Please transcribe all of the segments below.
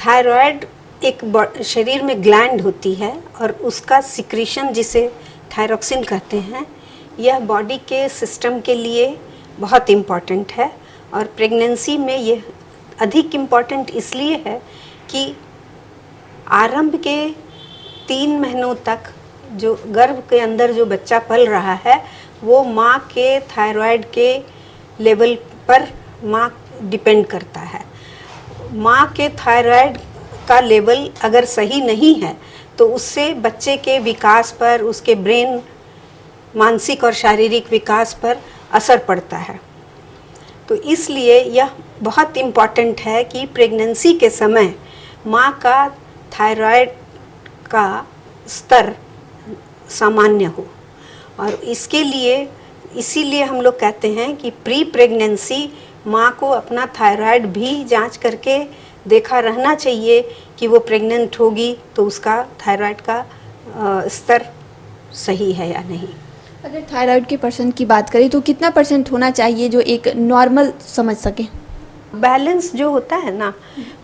Thyroid एक शरीर में ग्लैंड होती है और उसका सिक्रीशन जिसे थायरोक्सिन कहते हैं, यह बॉडी के सिस्टम के लिए बहुत इम्पॉर्टेंट है। और प्रेगनेंसी में यह अधिक इम्पॉर्टेंट इसलिए है कि आरंभ के 3 महीनों तक जो गर्भ के अंदर जो बच्चा पल रहा है वो माँ के थायराइड के लेवल पर माँ डिपेंड करता है। माँ के थायराइड का लेवल अगर सही नहीं है तो उससे बच्चे के विकास पर, उसके ब्रेन, मानसिक और शारीरिक विकास पर असर पड़ता है। तो इसलिए यह बहुत इम्पॉर्टेंट है कि प्रेगनेंसी के समय माँ का थायराइड का स्तर सामान्य हो। और इसके लिए इसीलिए हम लोग कहते हैं कि प्री प्रेगनेंसी माँ को अपना थायराइड भी जांच करके देखा रहना चाहिए कि वो प्रेग्नेंट होगी तो उसका थायराइड का स्तर सही है या नहीं। अगर थायराइड के परसेंट की बात करें तो कितना परसेंट होना चाहिए जो एक नॉर्मल समझ सके? बैलेंस जो होता है ना,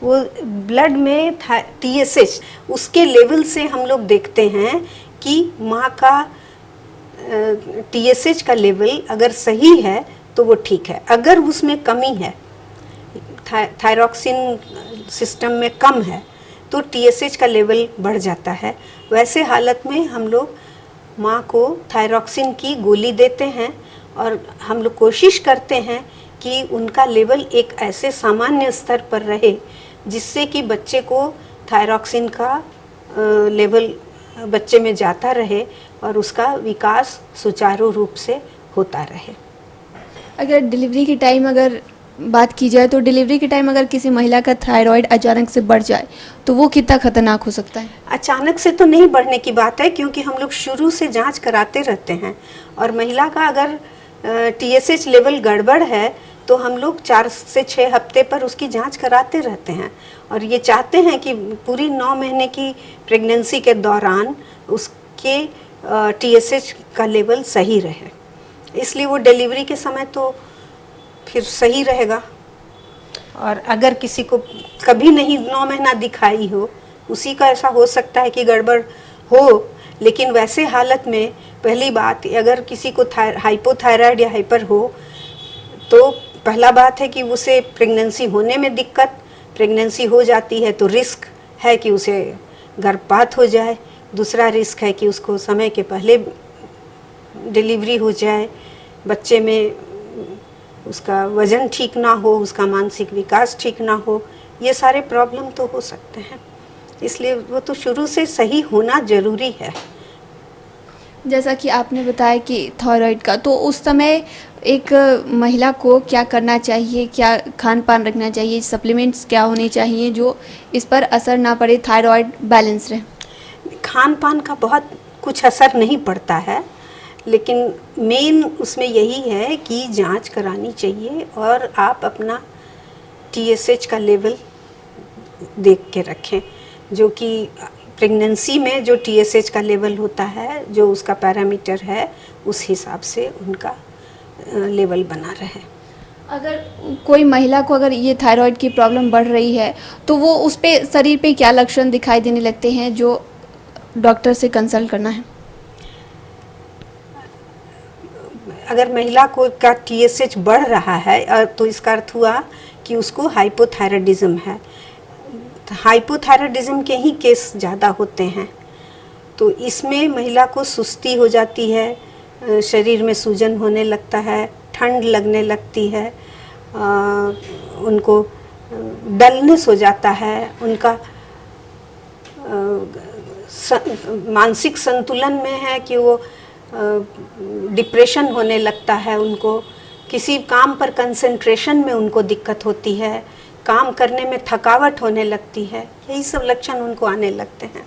वो ब्लड में TSH उसके लेवल से हम लोग देखते हैं कि माँ का TSH का लेवल अगर सही है तो वो ठीक है। अगर उसमें कमी है, थायरोक्सिन सिस्टम में कम है तो TSH का लेवल बढ़ जाता है। वैसे हालत में हम लोग माँ को थायरोक्सिन की गोली देते हैं और हम लोग कोशिश करते हैं कि उनका लेवल एक ऐसे सामान्य स्तर पर रहे जिससे कि बच्चे को थायरोक्सिन का लेवल बच्चे में जाता रहे और उसका विकास सुचारू रूप से होता रहे। अगर डिलीवरी के टाइम अगर बात की जाए तो डिलीवरी के टाइम अगर किसी महिला का थायराइड अचानक से बढ़ जाए तो वो कितना खतरनाक हो सकता है? अचानक से तो नहीं बढ़ने की बात है, क्योंकि हम लोग शुरू से जांच कराते रहते हैं। और महिला का अगर TSH लेवल गड़बड़ है तो हम लोग 4 से 6 हफ्ते पर उसकी जांच कराते रहते हैं और ये चाहते हैं कि पूरी 9 महीने की प्रेगनेंसी के दौरान उसके TSH का लेवल सही रहे। इसलिए वो डिलीवरी के समय तो फिर सही रहेगा। और अगर किसी को कभी नहीं 9 महीना दिखाई हो, उसी का ऐसा हो सकता है कि गड़बड़ हो, लेकिन वैसे हालत में पहली बात, अगर किसी को हाइपोथायराइड या हाइपर हो तो पहला बात है कि उसे प्रेगनेंसी होने में दिक्कत, प्रेगनेंसी हो जाती है तो रिस्क है कि उसे गर्भपात हो जाए। दूसरा रिस्क है कि उसको समय के पहले डिलीवरी हो जाए, बच्चे में उसका वज़न ठीक ना हो, उसका मानसिक विकास ठीक ना हो। ये सारे प्रॉब्लम तो हो सकते हैं, इसलिए वो तो शुरू से सही होना ज़रूरी है। जैसा कि आपने बताया कि थायराइड का, तो उस समय एक महिला को क्या करना चाहिए, क्या खान पान रखना चाहिए, सप्लीमेंट्स क्या होने चाहिए जो इस पर असर ना पड़े, थायराइड बैलेंस रहे? खान पान का बहुत कुछ असर नहीं पड़ता है, लेकिन मेन उसमें यही है कि जांच करानी चाहिए और आप अपना TSH का लेवल देख के रखें, जो कि प्रेगनेंसी में जो TSH का लेवल होता है, जो उसका पैरामीटर है, उस हिसाब से उनका लेवल बना रहे। अगर कोई महिला को अगर ये थायराइड की प्रॉब्लम बढ़ रही है तो वो उस पे शरीर पे क्या लक्षण दिखाई देने लगते हैं जो डॉक्टर से कंसल्ट करना है? अगर महिला को का TSH बढ़ रहा है तो इसका अर्थ हुआ कि उसको हाइपोथायराइडिज्म है। हाइपोथायराइडिज्म के ही केस ज़्यादा होते हैं। तो इसमें महिला को सुस्ती हो जाती है, शरीर में सूजन होने लगता है, ठंड लगने लगती है, उनको डलनेस हो जाता है, उनका मानसिक संतुलन में है कि वो डिप्रेशन होने लगता है, उनको किसी काम पर कंसंट्रेशन में उनको दिक्कत होती है, काम करने में थकावट होने लगती है। यही सब लक्षण उनको आने लगते हैं।